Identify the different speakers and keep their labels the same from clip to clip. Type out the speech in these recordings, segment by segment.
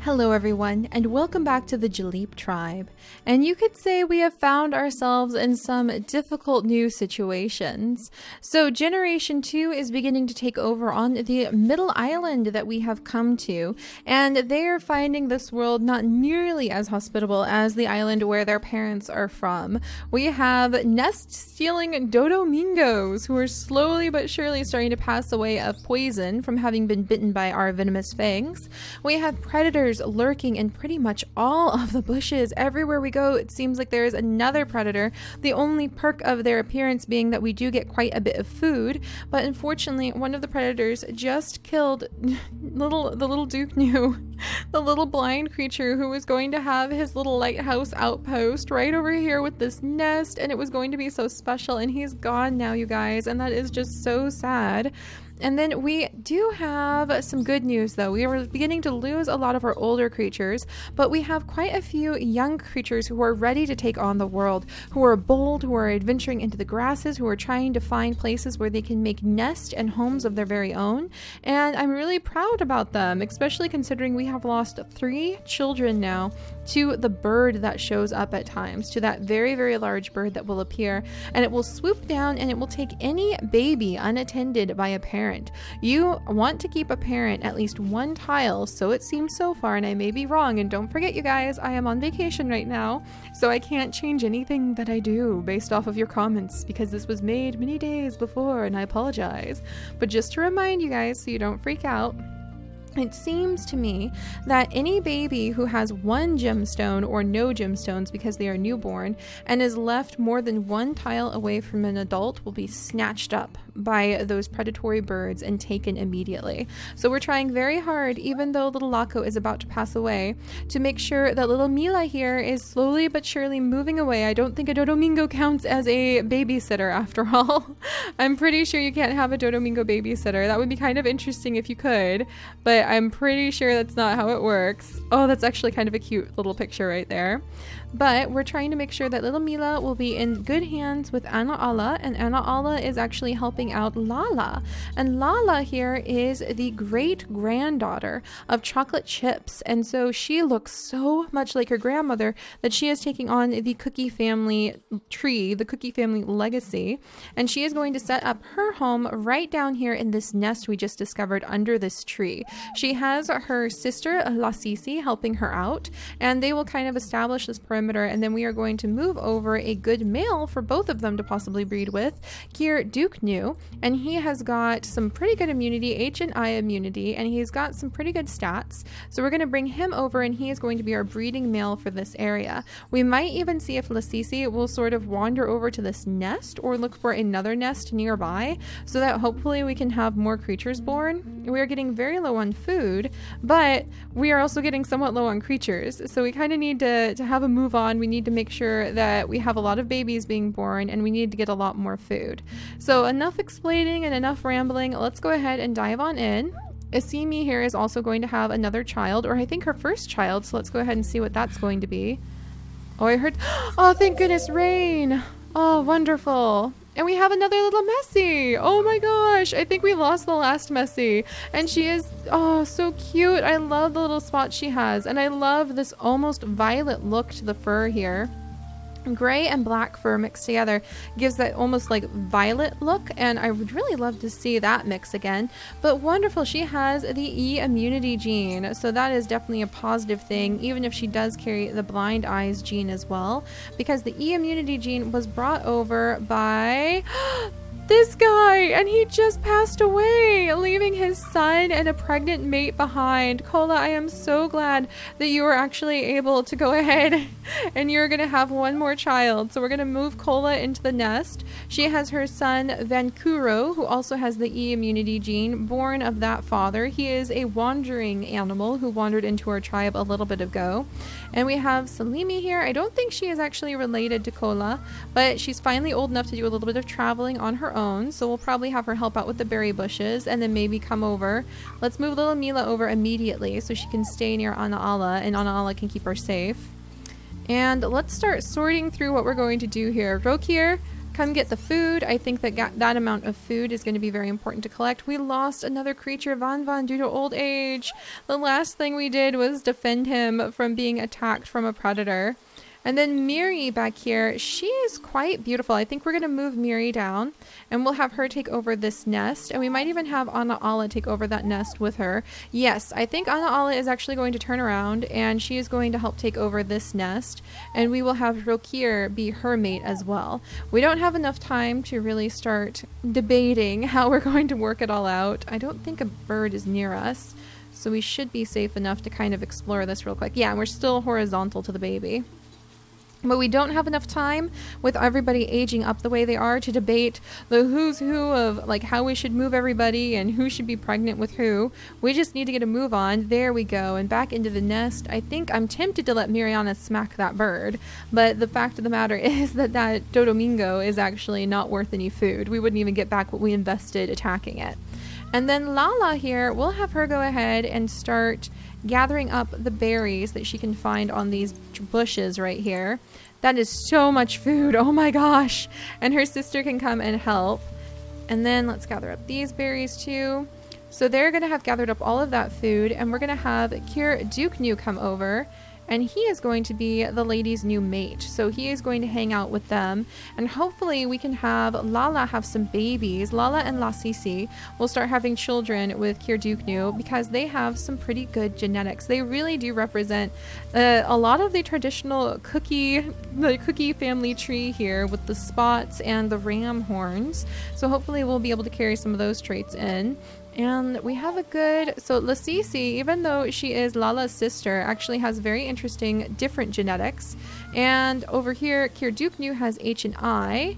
Speaker 1: Hello everyone, and welcome back to the Jalip tribe. And you could say we have found ourselves in some difficult new situations. So Generation 2 is beginning to take over on the middle island that we have come to, and they are finding this world not nearly as hospitable as the island where their parents are from. We have nest-stealing Dodomingos who are slowly but surely starting to pass away of poison from having been bitten by our venomous fangs. We have predators lurking in pretty much all of the bushes. Everywhere we go, it seems like there is another predator. The only perk of their appearance being that we do get quite a bit of food, but unfortunately, one of the predators just killed the little Duke knew, the little blind creature who was going to have his little lighthouse outpost right over here with this nest, and it was going to be so special, and he's gone now, you guys, and that is just so sad. And then we do have some good news though. We are beginning to lose a lot of our older creatures, but we have quite a few young creatures who are ready to take on the world, who are bold, who are adventuring into the grasses, who are trying to find places where they can make nests and homes of their very own. And I'm really proud about them, especially considering we have lost 3 children now to the bird that shows up at times, to that very, very large bird that will appear, and it will swoop down and it will take any baby unattended by a parent. You want to keep a parent at least one tile, so it seems so far, and I may be wrong. And don't forget, you guys, I am on vacation right now, so I can't change anything that I do based off of your comments because this was made many days before, and I apologize. But just to remind you guys so you don't freak out, it seems to me that any baby who has 1 gemstone or no gemstones because they are newborn and is left more than 1 tile away from an adult will be snatched up by those predatory birds and taken immediately. So we're trying very hard, even though little Laco is about to pass away, to make sure that little Mila here is slowly but surely moving away. I don't think a Dodomingo counts as a babysitter after all. I'm pretty sure you can't have a Dodomingo babysitter. That would be kind of interesting if you could, but I'm pretty sure that's not how it works. Oh, that's actually kind of a cute little picture right there. But we're trying to make sure that little Mila will be in good hands with Ana Alla, and Ana Alla is actually helping out Lala. And Lala here is the great granddaughter of Chocolate Chips, and so she looks so much like her grandmother that she is taking on the Cookie family tree, the Cookie family legacy, and she is going to set up her home right down here in this nest we just discovered under this tree. She has her sister Lasisi helping her out, and they will kind of establish this perimeter, and then we are going to move over a good male for both of them to possibly breed with, Kier Duke New, and he has got some pretty good immunity, H and I immunity, and he's got some pretty good stats. So we're going to bring him over, and he is going to be our breeding male for this area. We might even see if Lasisi will sort of wander over to this nest or look for another nest nearby so that hopefully we can have more creatures born. We are getting very low on food, but we are also getting somewhat low on creatures, so we kind of need to have a move on. We need to make sure that we have a lot of babies being born, and we need to get a lot more food. So enough explaining and enough rambling. Let's go ahead and dive on in. Asimi here is also going to have another child, or I think her first child, so let's go ahead and see what that's going to be. Oh, I heard, oh, thank goodness, rain. Oh, wonderful. And we have another little Messi. Oh my gosh, I think we lost the last Messi, and she is, oh, so cute. I love the little spots she has, and I love this almost violet look to the fur here. Gray and black fur mixed together gives that almost like violet look, and I would really love to see that mix again. But wonderful, she has the E immunity gene, so that is definitely a positive thing, even if she does carry the blind eyes gene as well, because the E immunity gene was brought over by this guy, and he just passed away, leaving his son and a pregnant mate behind. Cola, I am so glad that you were actually able to go ahead and you're going to have one more child. So we're going to move Cola into the nest. She has her son Vancuro, who also has the E immunity gene, born of that father. He is a wandering animal who wandered into our tribe a little bit ago. And we have Salimi here. I don't think she is actually related to Cola, but she's finally old enough to do a little bit of traveling on her own, so we'll probably have her help out with the berry bushes and then maybe come over. Let's move little Mila over immediately so she can stay near Ana Alla, and Ana Alla can keep her safe. And let's start sorting through what we're going to do here. Rokir, come get the food. I think that amount of food is going to be very important to collect. We lost another creature, Van due to old age. The last thing we did was defend him from being attacked from a predator. And then Miri back here, she is quite beautiful. I think we're going to move Miri down and we'll have her take over this nest. And we might even have Ana Ala take over that nest with her. Yes, I think Ana Ala is actually going to turn around and she is going to help take over this nest. And we will have Rokir be her mate as well. We don't have enough time to really start debating how we're going to work it all out. I don't think a bird is near us, so we should be safe enough to kind of explore this real quick. Yeah, and we're still horizontal to the baby. But we don't have enough time with everybody aging up the way they are to debate the who's who of like how we should move everybody and who should be pregnant with who. We just need to get a move on. There we go. And back into the nest. I think I'm tempted to let Miriana smack that bird. But the fact of the matter is that Dodomingo is actually not worth any food. We wouldn't even get back what we invested attacking it. And then Lala here, we'll have her go ahead and start gathering up the berries that she can find on these bushes right here. That is so much food. Oh my gosh. And her sister can come and help. And then let's gather up these berries too. So they're going to have gathered up all of that food, and we're going to have Kir Duknu come over. And he is going to be the lady's new mate. So he is going to hang out with them. And hopefully we can have Lala have some babies. Lala and Lasisi will start having children with Kirduknu because they have some pretty good genetics. They really do represent a lot of the traditional cookie family tree here with the spots and the ram horns. So hopefully we'll be able to carry some of those traits in. And we have a good, so Lasisi, even though she is Lala's sister, actually has very interesting different genetics. And over here, Kirduknu has H and I.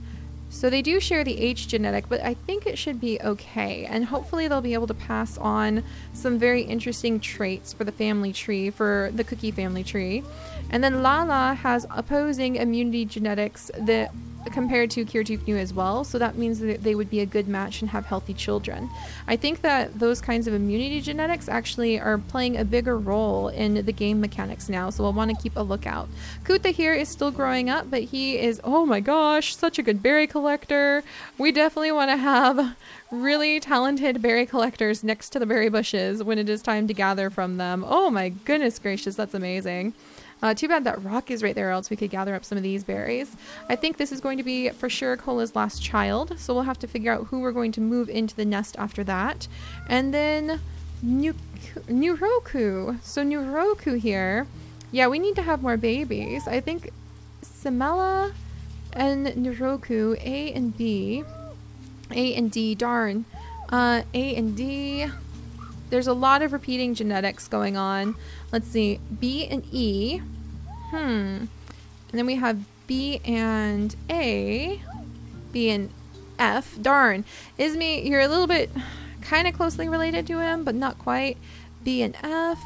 Speaker 1: So they do share the H genetic, but I think it should be okay. And hopefully they'll be able to pass on some very interesting traits for the family tree, for the cookie family tree. And then Lala has opposing immunity genetics that compared to Kirduknu as well, so that means that they would be a good match and have healthy children. I think that those kinds of immunity genetics actually are playing a bigger role in the game mechanics now, so we'll want to keep a lookout. Kuta here is still growing up, but he is, oh my gosh, such a good berry collector. We definitely want to have really talented berry collectors next to the berry bushes when it is time to gather from them. Oh my goodness gracious, that's amazing. Too bad that rock is right there, or else we could gather up some of these berries. I think this is going to be for sure Cola's last child, so we'll have to figure out who we're going to move into the nest after that. And then Nuroku. So Nuroku here, yeah, we need to have more babies. I think Samela and Nuroku, A and B, A and D, darn. A and D. There's a lot of repeating genetics going on. Let's see, B and E. And then we have B and A, B and F. Darn. Ismi, you're a little bit kind of closely related to him, but not quite. B and F.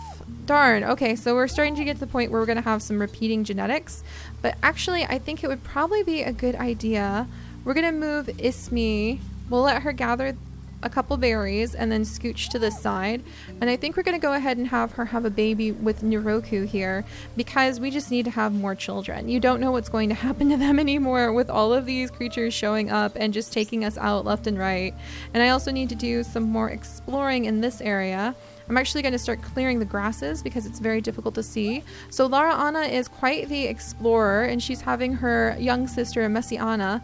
Speaker 1: Darn. Okay, so we're starting to get to the point where we're going to have some repeating genetics. But actually, I think it would probably be a good idea. We're going to move Ismi. We'll let her gather a couple berries and then scooch to the side, and I think we're going to go ahead and have her have a baby with Nuroku here because we just need to have more children. You don't know what's going to happen to them anymore with all of these creatures showing up and just taking us out left and right. And I also need to do some more exploring in this area. I'm actually going to start clearing the grasses because it's very difficult to see. So Lara Anna is quite the explorer, and she's having her young sister Messiana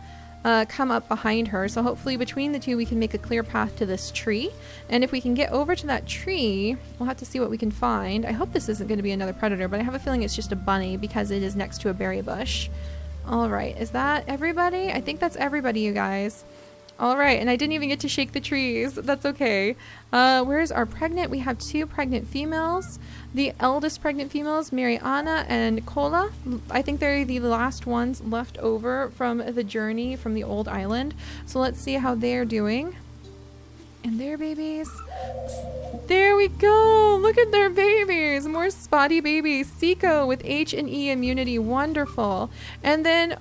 Speaker 1: come up behind her. So hopefully between the two we can make a clear path to this tree. And if we can get over to that tree, we'll have to see what we can find. I hope this isn't going to be another predator, but I have a feeling it's just a bunny because it is next to a berry bush. Alright, is that everybody? I think that's everybody, you guys. Alright, and I didn't even get to shake the trees. That's okay. Where's our pregnant? We have 2 pregnant females. The eldest pregnant females, Mariana and Cola. I think they're the last ones left over from the journey from the old island. So let's see how they're doing. And their babies. There we go. Look at their babies. More spotty babies. Siko with H and E immunity. Wonderful. And then,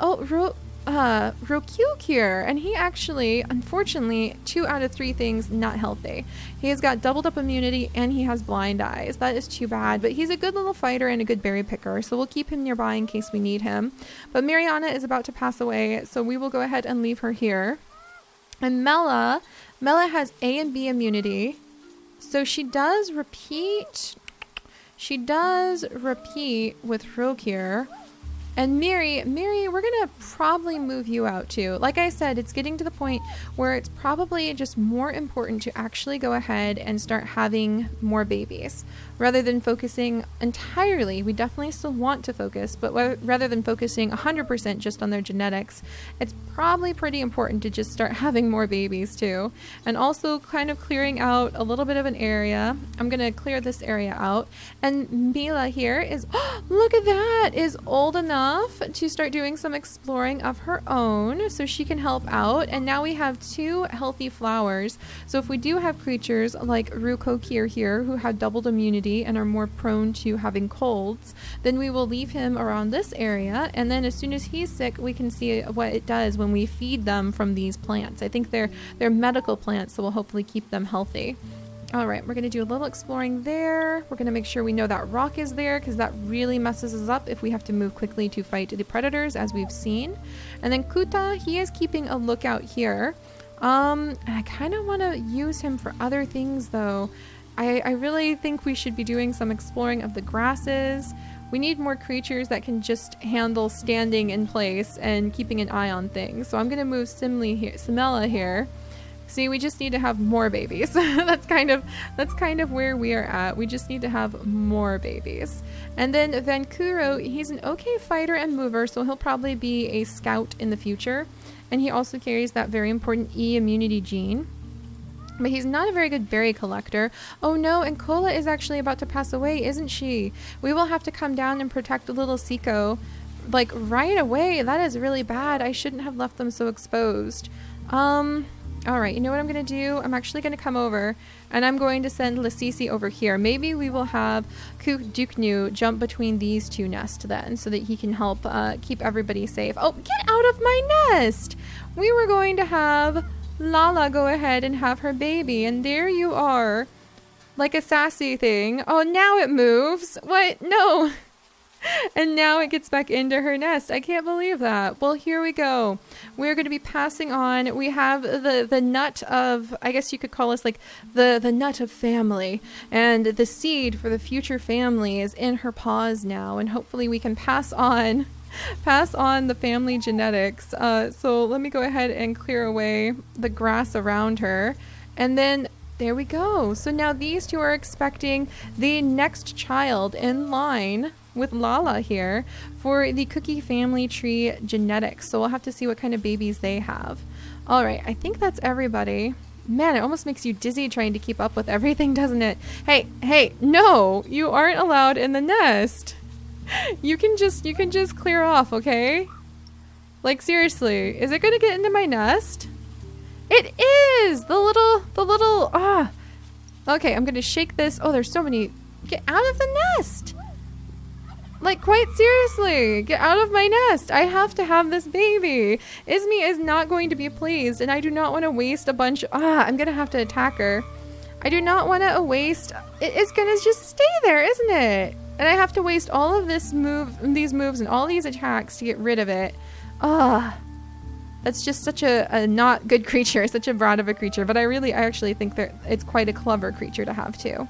Speaker 1: Rokyuk here, and he actually, unfortunately, 2 out of 3 things not healthy. He has got doubled up immunity and he has blind eyes. That is too bad, but he's a good little fighter and a good berry picker, so we'll keep him nearby in case we need him. But Mariana is about to pass away, so we will go ahead and leave her here. And Mela has A and B immunity, so she does repeat with Rokir. And Miri, we're gonna probably move you out too. Like I said, it's getting to the point where it's probably just more important to actually go ahead and start having more babies rather than focusing entirely. We definitely still want to focus, but rather than focusing 100% just on their genetics, it's probably pretty important to just start having more babies too. And also kind of clearing out a little bit of an area. I'm gonna clear this area out. And Mila here is, look at that, is old enough to start doing some exploring of her own, so she can help out. And now we have 2 healthy flowers. So if we do have creatures like Rukokir here who have doubled immunity and are more prone to having colds, then we will leave him around this area, and then as soon as he's sick, we can see what it does when we feed them from these plants. I think they're medical plants, so we'll hopefully keep them healthy. All right, we're going to do a little exploring there. We're going to make sure we know that rock is there, because that really messes us up if we have to move quickly to fight the predators, as we've seen. And then Kuta, he is keeping a lookout here. And I kind of want to use him for other things, though. I really think we should be doing some exploring of the grasses. We need more creatures that can just handle standing in place and keeping an eye on things. So I'm going to move Simela here. See, we just need to have more babies. That's kind of where we are at. We just need to have more babies. And then Vankuro, he's an okay fighter and mover, so he'll probably be a scout in the future. And he also carries that very important E immunity gene. But he's not a very good berry collector. Oh no, and Kola is actually about to pass away, isn't she? We will have to come down and protect the little Siko, like, right away. That is really bad. I shouldn't have left them so exposed. Alright, you know what I'm going to do? I'm actually going to come over, and I'm going to send Lasisi over here. Maybe we will have Duknu jump between these 2 nests then, so that he can help keep everybody safe. Oh, get out of my nest! We were going to have Lala go ahead and have her baby, and there you are. Like a sassy thing. Oh, now it moves. What? No. And now it gets back into her nest. I can't believe that. Well, here we go. We're going to be passing on. We have the nut of, I guess you could call us like the nut of family. And the seed for the future family is in her paws now. And hopefully we can pass on the family genetics. So let me go ahead and clear away the grass around her. And then there we go. So now these 2 are expecting the next child in line with Lala here for the Cookie family tree genetics. So we'll have to see what kind of babies they have. All right, I think that's everybody. Man, it almost makes you dizzy trying to keep up with everything, doesn't it? Hey, no, you aren't allowed in the nest. You can just clear off, okay? Like, seriously, is it gonna get into my nest? It is! The little, Okay, I'm gonna shake this. Oh, there's so many. Get out of the nest! Like, quite seriously, get out of my nest. I have to have this baby. Izmi is not going to be pleased, and I do not want to waste a bunch. I'm gonna have to attack her. I do not want to waste. It's gonna just stay there, isn't it? And I have to waste all of these moves and all these attacks to get rid of it. That's just such a not good creature, such a brat of a creature. But I actually think that it's quite a clever creature to have too.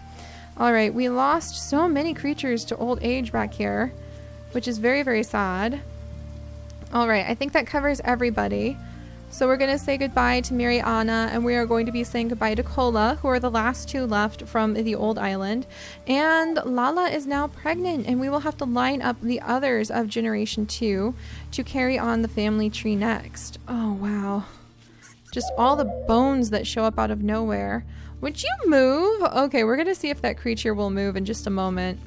Speaker 1: All right, we lost so many creatures to old age back here, which is very, very sad. All right, I think that covers everybody. So we're going to say goodbye to Mariana, and we are going to be saying goodbye to Kola, who are the last 2 left from the old island. And Lala is now pregnant, and we will have to line up the others of Generation 2 to carry on the family tree next. Oh, wow. Just all the bones that show up out of nowhere. Would you move? Okay, we're going to see if that creature will move in just a moment.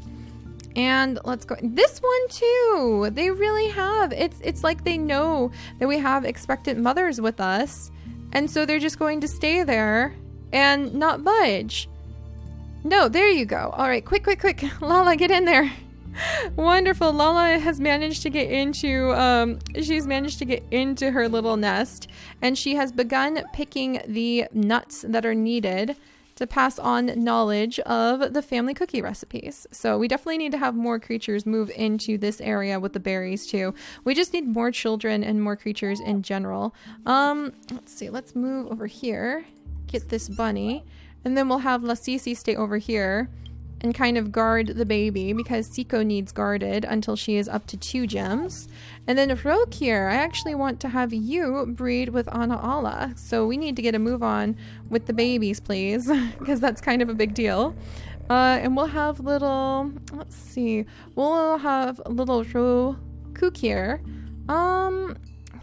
Speaker 1: And let's go. This one too. They really have. It's like they know that we have expectant mothers with us. And so they're just going to stay there and not budge. No, there you go. All right, quick. Lala, get in there. Wonderful. Lala has managed to get into she's managed to get into her little nest, and she has begun picking the nuts that are needed to pass on knowledge of the family cookie recipes. So we definitely need to have more creatures move into this area with the berries too. We just need more children and more creatures in general. Let's see, let's move over here, get this bunny, and then we'll have La Sisi stay over here and kind of guard the baby, because Siko needs guarded until she is up to 2 gems. And then Rokir, I actually want to have you breed with Anaala. So we need to get a move on with the babies, please, because that's kind of a big deal. And we'll have little, let's see, we'll have little Rokukir.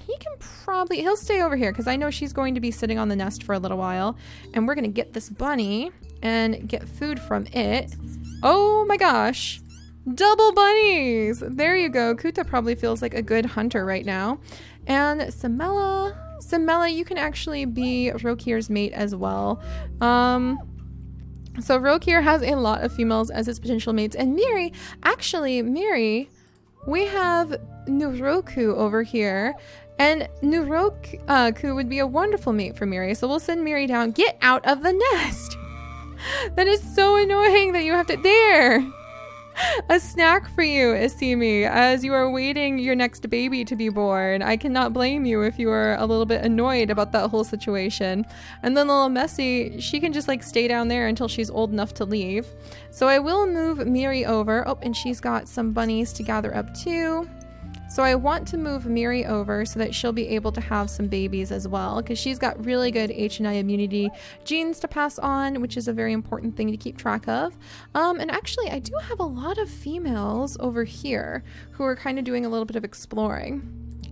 Speaker 1: He can probably, he'll stay over here because I know she's going to be sitting on the nest for a little while. And we're going to get this bunny and get food from it. Oh my gosh, double bunnies. There you go. Kuta probably feels like a good hunter right now. And Samela, you can actually be Rokir's mate as well. So Rokir has a lot of females as his potential mates. And Miri, we have Nuroku over here. And Nuroku would be a wonderful mate for Miri. So we'll send Miri down. Get out of the nest. That is so annoying that you have to... There! A snack for you, Isimi, as you are waiting your next baby to be born. I cannot blame you if you are a little bit annoyed about that whole situation. And then little Messi, she can just like stay down there until she's old enough to leave. So I will move Miri over. Oh, and she's got some bunnies to gather up too. So I want to move Miri over so that she'll be able to have some babies as well, because she's got really good H&I immunity genes to pass on, which is a very important thing to keep track of. And actually, I do have a lot of females over here who are kind of doing a little bit of exploring,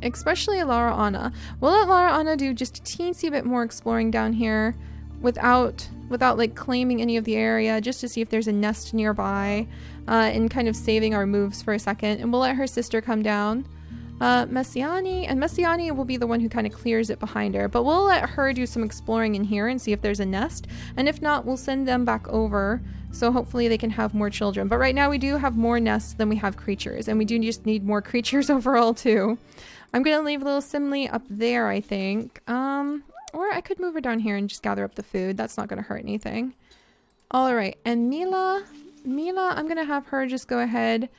Speaker 1: especially Lara Anna. We'll let Lara Anna do just a teensy bit more exploring down here without like claiming any of the area, just to see if there's a nest nearby, and kind of saving our moves for a second. And we'll let her sister come down, Messiani will be the one who kind of clears it behind her, but we'll let her do some exploring in here and see if there's a nest, and if not, we'll send them back over so hopefully they can have more children. But right now we do have more nests than we have creatures, and we do just need more creatures overall too. I'm gonna leave little Simli up there, I think, or I could move her down here and just gather up the food. That's not gonna hurt anything. All right, and Mila, I'm gonna have her just go ahead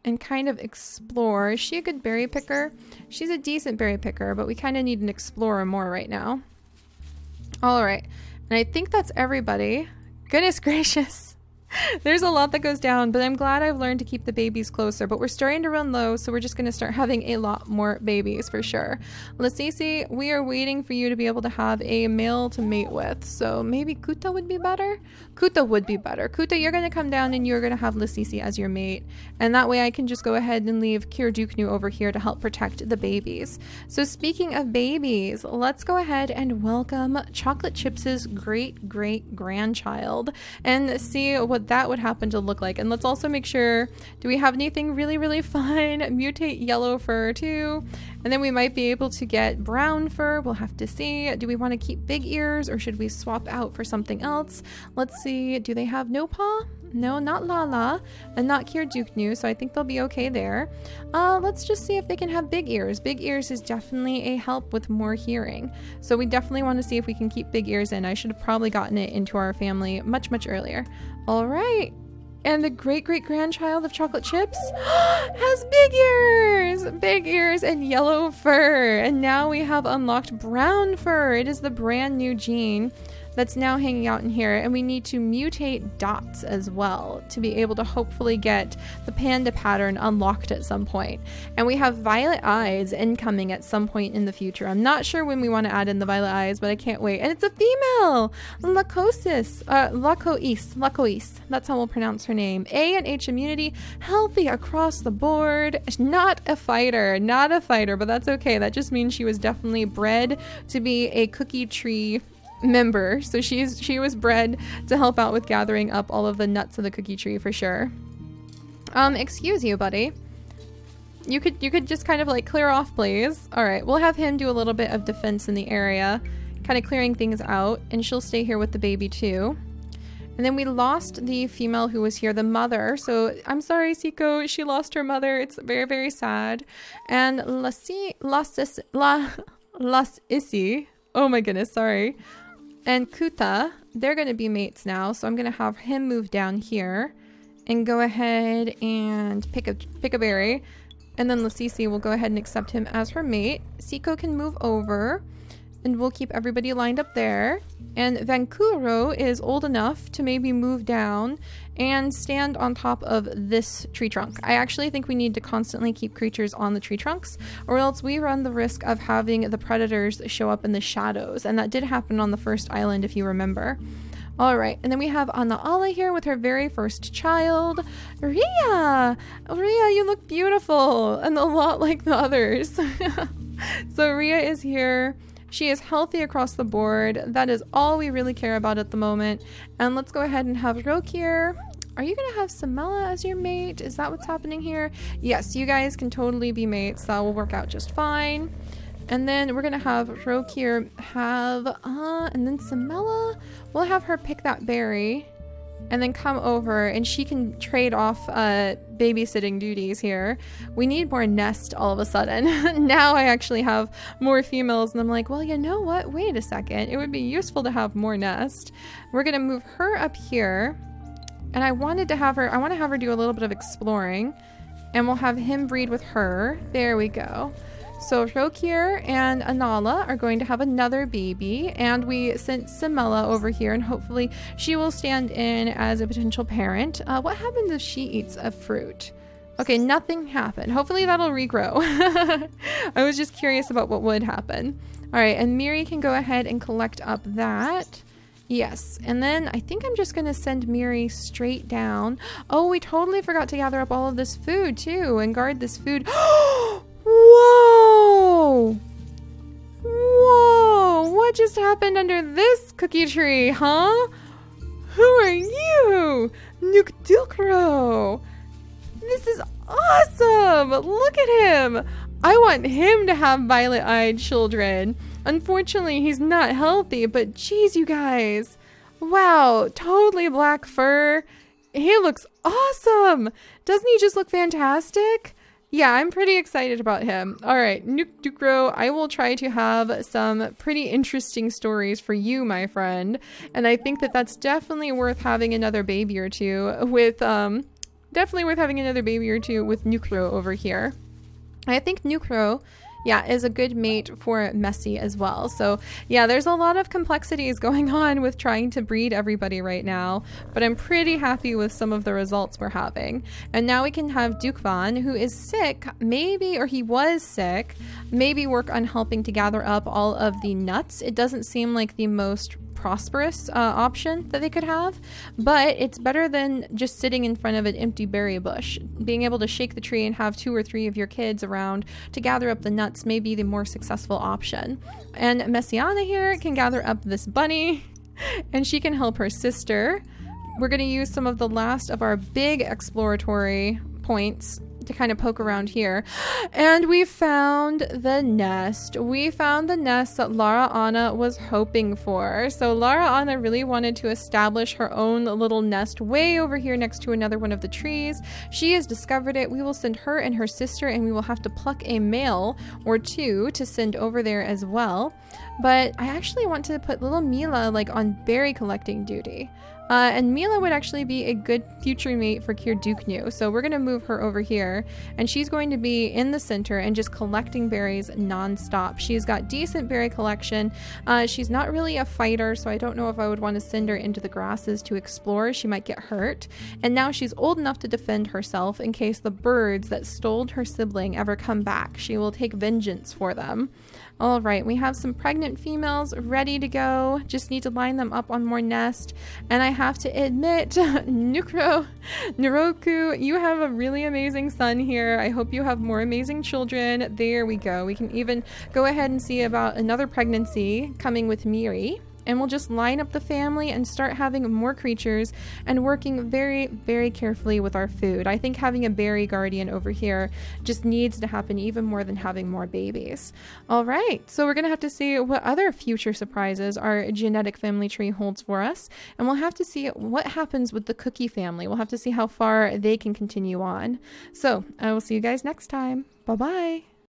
Speaker 1: and kind of explore. Is she a good berry picker? She's a decent berry picker, but we kind of need an explorer more right now. All right, and I think that's everybody. Goodness gracious. There's a lot that goes down, but I'm glad I've learned to keep the babies closer, but we're starting to run low, so we're just going to start having a lot more babies for sure. Lasisi, we are waiting for you to be able to have a male to mate with, so maybe Kuta would be better? Kuta would be better. Kuta, you're going to come down and you're going to have Lasisi as your mate, and that way I can just go ahead and leave Kiraduknu over here to help protect the babies. So speaking of babies, let's go ahead and welcome Chocolate Chips' great-great-grandchild and see what that would happen to look like. And let's also make sure, do we have anything really fun? Mutate yellow fur too, and then we might be able to get brown fur. We'll have to see. Do we want to keep big ears, or should we swap out for something else? Let's see. Do they have no paw? No, not Lala, and not Kiraduknu, so I think they'll be okay there. Let's just see if they can have big ears. Big ears is definitely a help with more hearing, so we definitely want to see if we can keep big ears in. I should have probably gotten it into our family much earlier. All right, and the great-great-grandchild of Chocolate Chips has big ears and yellow fur, and now we have unlocked brown fur. It is the brand new gene that's now hanging out in here, and we need to mutate dots as well to be able to hopefully get the panda pattern unlocked at some point. And we have violet eyes incoming at some point in the future. I'm not sure when we want to add in the violet eyes, but I can't wait. And it's a female, Lacois. That's how we'll pronounce her name. A and H immunity, healthy across the board. Not a fighter, but that's okay. That just means she was definitely bred to be a cookie tree member, so she was bred to help out with gathering up all of the nuts of the cookie tree for sure. Excuse you, buddy. You could just kind of like clear off, please. All right, we'll have him do a little bit of defense in the area, kind of clearing things out, and she'll stay here with the baby too. And then we lost the female who was here, the mother. So I'm sorry, Siko, she lost her mother. It's very, very sad. And Las Issy, oh my goodness, sorry. And Kuta, they're going to be mates now. So I'm going to have him move down here and go ahead and pick a berry. And then Lasisi will go ahead and accept him as her mate. Siko can move over. And we'll keep everybody lined up there. And Vancouver is old enough to maybe move down and stand on top of this tree trunk. I actually think we need to constantly keep creatures on the tree trunks, or else we run the risk of having the predators show up in the shadows. And that did happen on the first island, if you remember. All right, and then we have Anaala here with her very first child, Ria. Ria, you look beautiful and a lot like the others. So Ria is here. She is healthy across the board. That is all we really care about at the moment. And let's go ahead and have Roke here. Are you going to have Samela as your mate? Is that what's happening here? Yes, you guys can totally be mates. That will work out just fine. And then we're going to have Roke here and then Samela, we'll have her pick that berry and then come over and she can trade off babysitting duties here. We need more nest all of a sudden. Now I actually have more females and I'm like, well, you know what? Wait a second. It would be useful to have more nest. We're going to move her up here. And I want to have her do a little bit of exploring. And we'll have him breed with her. There we go. So Rokir and Anaala are going to have another baby, and we sent Samela over here, and hopefully she will stand in as a potential parent. What happens if she eats a fruit? Okay, nothing happened. Hopefully that'll regrow. I was just curious about what would happen. All right, and Miri can go ahead and collect up that. Yes, and then I think I'm just going to send Miri straight down. Oh, we totally forgot to gather up all of this food, too, and guard this food. Whoa! Whoa! What just happened under this cookie tree, huh? Who are you? Nukdukro! This is awesome! Look at him! I want him to have violet-eyed children. Unfortunately, he's not healthy, but geez, you guys. Wow, totally black fur. He looks awesome! Doesn't he just look fantastic? Yeah, I'm pretty excited about him. All right, Nukdukro, I will try to have some pretty interesting stories for you, my friend. And I think that that's definitely worth having another baby or two with, Nukro over here. I think Nukro, yeah, is a good mate for Messi as well. So yeah, there's a lot of complexities going on with trying to breed everybody right now, but I'm pretty happy with some of the results we're having. And now we can have Dukvan, who is sick, maybe, or he was sick, maybe work on helping to gather up all of the nuts. It doesn't seem like the most prosperous option that they could have, but it's better than just sitting in front of an empty berry bush. Being able to shake the tree and have 2 or 3 of your kids around to gather up the nuts may be the more successful option. And Messiana here can gather up this bunny and she can help her sister. We're going to use some of the last of our big exploratory points to kind of poke around here. And we found the nest. We found the nest that Lara Anna was hoping for. So Lara Anna really wanted to establish her own little nest way over here next to another one of the trees. She has discovered it. We will send her and her sister, and we will have to pluck a male or 2 to send over there as well. But I actually want to put little Mila like on berry collecting duty. And Mila would actually be a good future mate for Kirduknu. So we're going to move her over here, and she's going to be in the center and just collecting berries nonstop. She's got decent berry collection. She's not really a fighter, so I don't know if I would want to send her into the grasses to explore. She might get hurt. And now she's old enough to defend herself in case the birds that stole her sibling ever come back. She will take vengeance for them. All right, we have some pregnant females ready to go. Just need to line them up on more nest. And I have to admit, Nuroku, you have a really amazing son here. I hope you have more amazing children. There we go. We can even go ahead and see about another pregnancy coming with Miri. and we'll just line up the family and start having more creatures and working very, very carefully with our food. I think having a berry guardian over here just needs to happen even more than having more babies. All right, so we're going to have to see what other future surprises our genetic family tree holds for us, and we'll have to see what happens with the cookie family. We'll have to see how far they can continue on. So I will see you guys next time. Bye-bye.